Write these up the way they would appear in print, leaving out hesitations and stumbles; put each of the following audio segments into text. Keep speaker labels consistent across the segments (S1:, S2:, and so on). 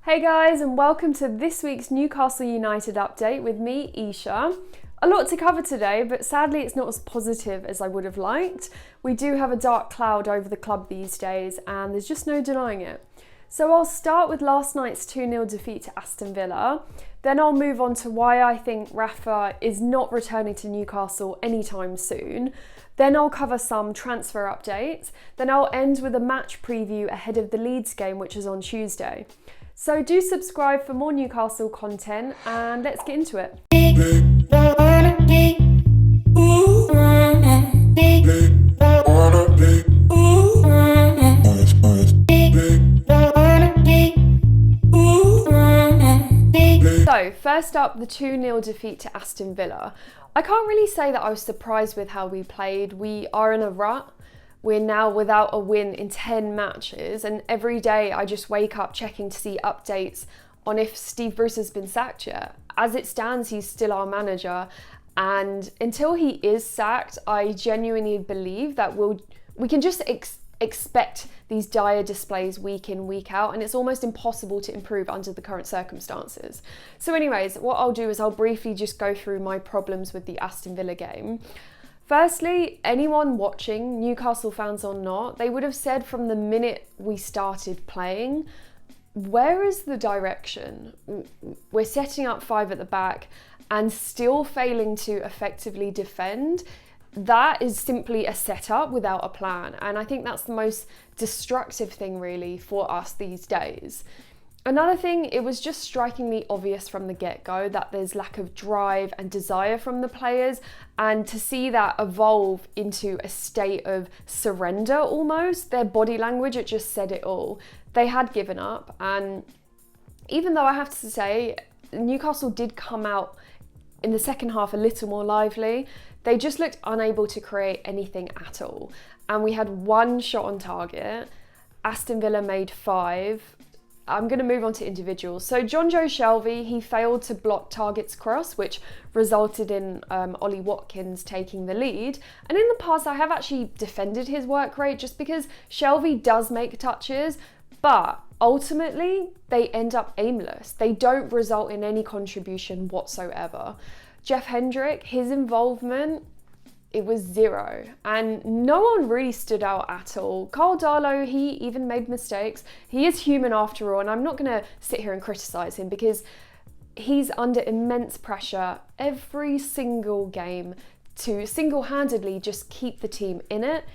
S1: Hey guys, and welcome to this week's Newcastle United update with me, Eisha. A lot to cover today, but sadly it's not as positive as I would have liked. We do have a dark cloud over the club these days, and there's just no denying it. So I'll start with last night's 2-0 defeat to Aston Villa. Then I'll move on to why I think Rafa is not returning to Newcastle anytime soon. Then I'll cover some transfer updates. Then I'll end with a match preview ahead of the Leeds game, which is on Tuesday. So do subscribe for more Newcastle content, and let's get into it. So first up, the 2-0 defeat to Aston Villa. I can't really say that I was surprised with how we played. We are in a rut. We're now without a win in 10 matches, and every day I just wake up checking to see updates on if Steve Bruce has been sacked yet. As it stands, he's still our manager, and until he is sacked, I genuinely believe that we can just expect these dire displays week in, week out, and it's almost impossible to improve under the current circumstances. So anyways, what I'll do is I'll briefly just go through my problems with the Aston Villa game. Firstly, anyone watching, Newcastle fans or not, they would have said from the minute we started playing, where is the direction? We're setting up 5 at the back and still failing to effectively defend. That is simply a setup without a plan. And I think that's the most destructive thing really for us these days. Another thing, it was just strikingly obvious from the get-go that there's lack of drive and desire from the players, and to see that evolve into a state of surrender almost, their body language, it just said it all. They had given up, and even though I have to say, Newcastle did come out in the second half a little more lively, they just looked unable to create anything at all. And we had 1 shot on target. Aston Villa made 5. I'm going to move on to individuals. So John Joe Shelvey, he failed to block Target's cross, which resulted in Ollie Watkins taking the lead. And in the past, I have actually defended his work rate just because Shelvey does make touches, but ultimately they end up aimless. They don't result in any contribution whatsoever. Jeff Hendrick, his involvement, it was 0, and no one really stood out at all. Carl Darlow, he even made mistakes. He is human after all, and I'm not going to sit here and criticise him because he's under immense pressure every single game to single-handedly just keep the team in it.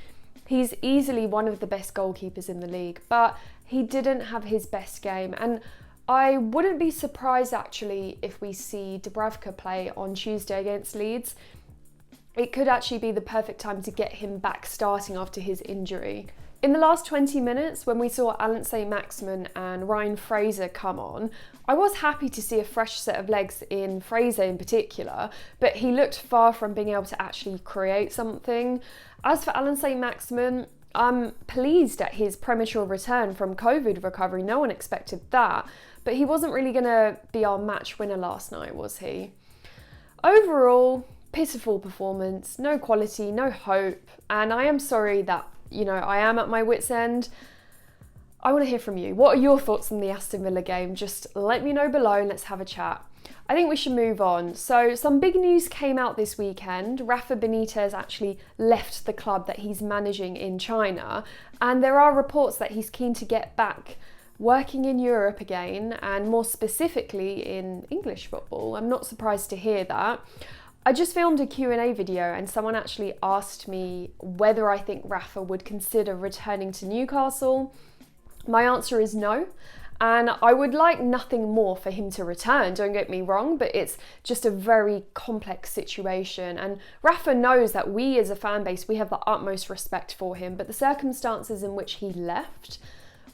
S1: He's easily one of the best goalkeepers in the league, but he didn't have his best game, and I wouldn't be surprised actually if we see Dubravka play on Tuesday against Leeds. It could actually be the perfect time to get him back starting after his injury. In the last 20 minutes, when we saw Alan St-Maximin and Ryan Fraser come on, I was happy to see a fresh set of legs in Fraser in particular, but he looked far from being able to actually create something. As for Alan St-Maximin, I'm pleased at his premature return from COVID recovery. No one expected that, but he wasn't really going to be our match winner last night, was he? Overall, pitiful performance, no quality, no hope, and I am sorry that, I am at my wit's end. I want to hear from you. What are your thoughts on the Aston Villa game? Just let me know below and let's have a chat. I think we should move on. So some big news came out this weekend. Rafa Benitez actually left the club that he's managing in China, and there are reports that he's keen to get back working in Europe again, and more specifically in English football. I'm not surprised to hear that. I just filmed a Q&A video and someone actually asked me whether I think Rafa would consider returning to Newcastle. My answer is no, and I would like nothing more for him to return, don't get me wrong, but it's just a very complex situation, and Rafa knows that we as a fan base, we have the utmost respect for him, but the circumstances in which he left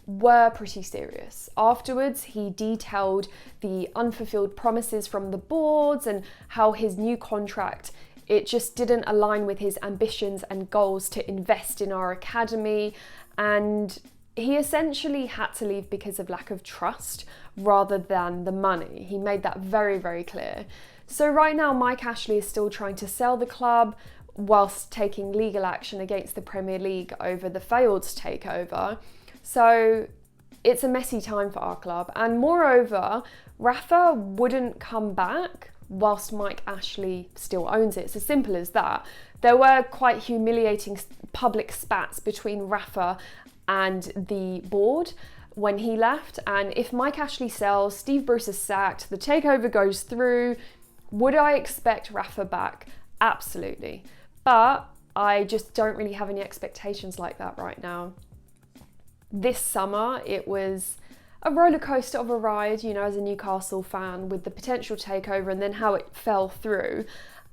S1: were pretty serious. Afterwards, he detailed the unfulfilled promises from the boards and how his new contract, it just didn't align with his ambitions and goals to invest in our academy, and he essentially had to leave because of lack of trust rather than the money. He made that very, very clear. So right now, Mike Ashley is still trying to sell the club whilst taking legal action against the Premier League over the failed takeover. So it's a messy time for our club. And moreover, Rafa wouldn't come back whilst Mike Ashley still owns it. It's as simple as that. There were quite humiliating public spats between Rafa and the board when he left. And if Mike Ashley sells, Steve Bruce is sacked, the takeover goes through, would I expect Rafa back? Absolutely. But I just don't really have any expectations like that right now. This summer, it was a roller coaster of a ride, you know, as a Newcastle fan, with the potential takeover and then how it fell through.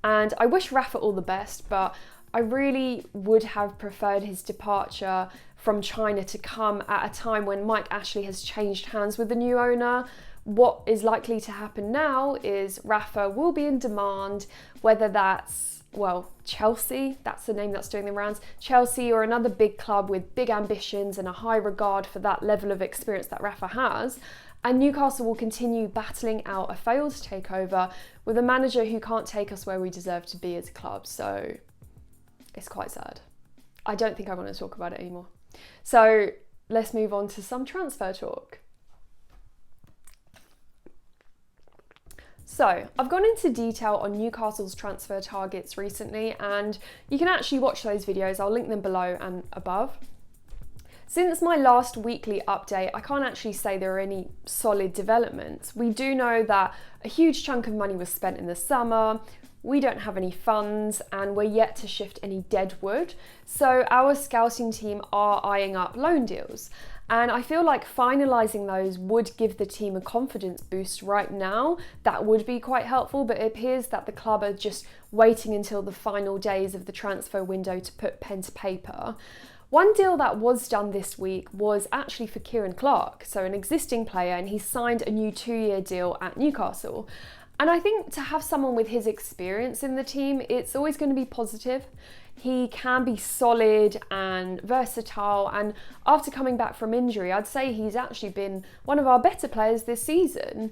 S1: And I wish Rafa all the best, but I really would have preferred his departure from China to come at a time when Mike Ashley has changed hands with the new owner. What is likely to happen now is Rafa will be in demand, whether that's, well, Chelsea, that's the name that's doing the rounds, Chelsea or another big club with big ambitions and a high regard for that level of experience that Rafa has. And Newcastle will continue battling out a failed takeover with a manager who can't take us where we deserve to be as a club. So it's quite sad. I don't think I want to talk about it anymore. So let's move on to some transfer talk. So I've gone into detail on Newcastle's transfer targets recently, and you can actually watch those videos. I'll link them below and above. Since my last weekly update, I can't actually say there are any solid developments. We do know that a huge chunk of money was spent in the summer, we don't have any funds, and we're yet to shift any dead wood. So our scouting team are eyeing up loan deals. And I feel like finalising those would give the team a confidence boost right now. That would be quite helpful, but it appears that the club are just waiting until the final days of the transfer window to put pen to paper. One deal that was done this week was actually for Kieran Clark, so an existing player, and he signed a new 2-year deal at Newcastle. And I think to have someone with his experience in the team, it's always going to be positive. He can be solid and versatile, and after coming back from injury, I'd say he's actually been one of our better players this season.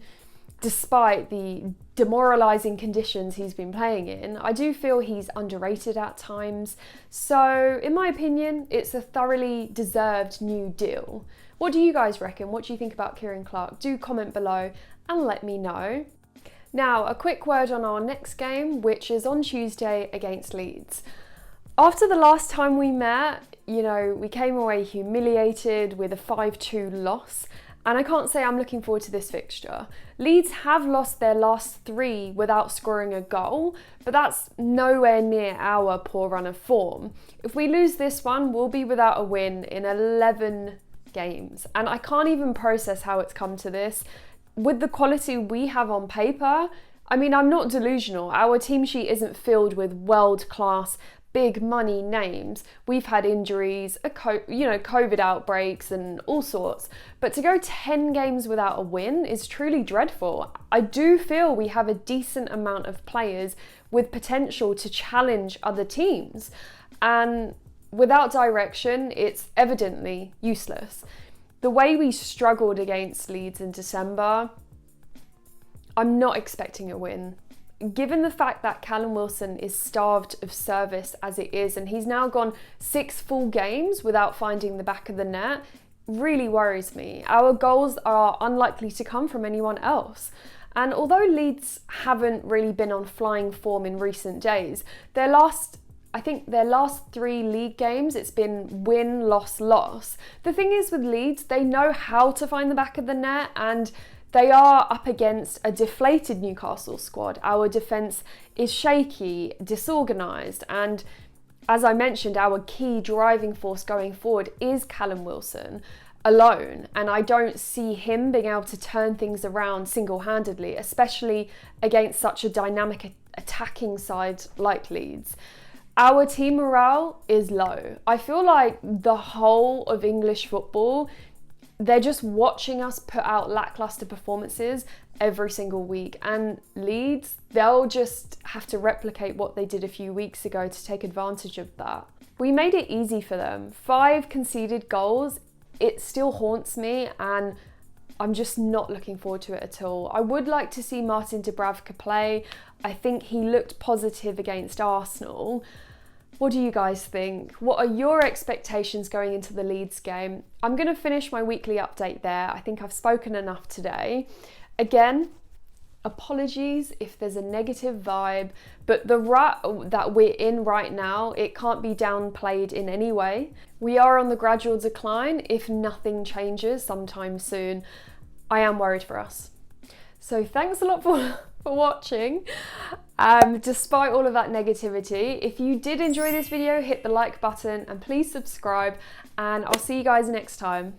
S1: Despite the demoralising conditions he's been playing in, I do feel he's underrated at times. So, in my opinion, it's a thoroughly deserved new deal. What do you guys reckon? What do you think about Kieran Clark? Do comment below and let me know. Now, a quick word on our next game, which is on Tuesday against Leeds. After the last time we met, you know, we came away humiliated with a 5-2 loss. And I can't say I'm looking forward to this fixture. Leeds have lost their last 3 without scoring a goal, but that's nowhere near our poor run of form. If we lose this one, we'll be without a win in 11 games. And I can't even process how it's come to this. With the quality we have on paper, I mean, I'm not delusional. Our team sheet isn't filled with world-class big money names. We've had injuries, COVID outbreaks and all sorts. But to go 10 games without a win is truly dreadful. I do feel we have a decent amount of players with potential to challenge other teams. And without direction, it's evidently useless. The way we struggled against Leeds in December, I'm not expecting a win. Given the fact that Callum Wilson is starved of service as it is, and he's now gone 6 full games without finding the back of the net, really worries me. Our goals are unlikely to come from anyone else. And although Leeds haven't really been on flying form in recent days, their last 3 league games, it's been win, loss, loss. The thing is with Leeds, they know how to find the back of the net, and they are up against a deflated Newcastle squad. Our defence is shaky, disorganised, and as I mentioned, our key driving force going forward is Callum Wilson alone, and I don't see him being able to turn things around single-handedly, especially against such a dynamic attacking side like Leeds. Our team morale is low. I feel like the whole of English football, they're just watching us put out lackluster performances every single week. And Leeds, they'll just have to replicate what they did a few weeks ago to take advantage of that. We made it easy for them. 5 conceded goals, it still haunts me, and I'm just not looking forward to it at all. I would like to see Martin Dubravka play. I think he looked positive against Arsenal. What do you guys think? What are your expectations going into the Leeds game? I'm going to finish my weekly update there. I think I've spoken enough today. Again, apologies if there's a negative vibe, but the rut that we're in right now, it can't be downplayed in any way. We are on the gradual decline if nothing changes sometime soon. I am worried for us. So thanks a lot for watching. Despite all of that negativity, if you did enjoy this video, hit the like button and please subscribe, and I'll see you guys next time.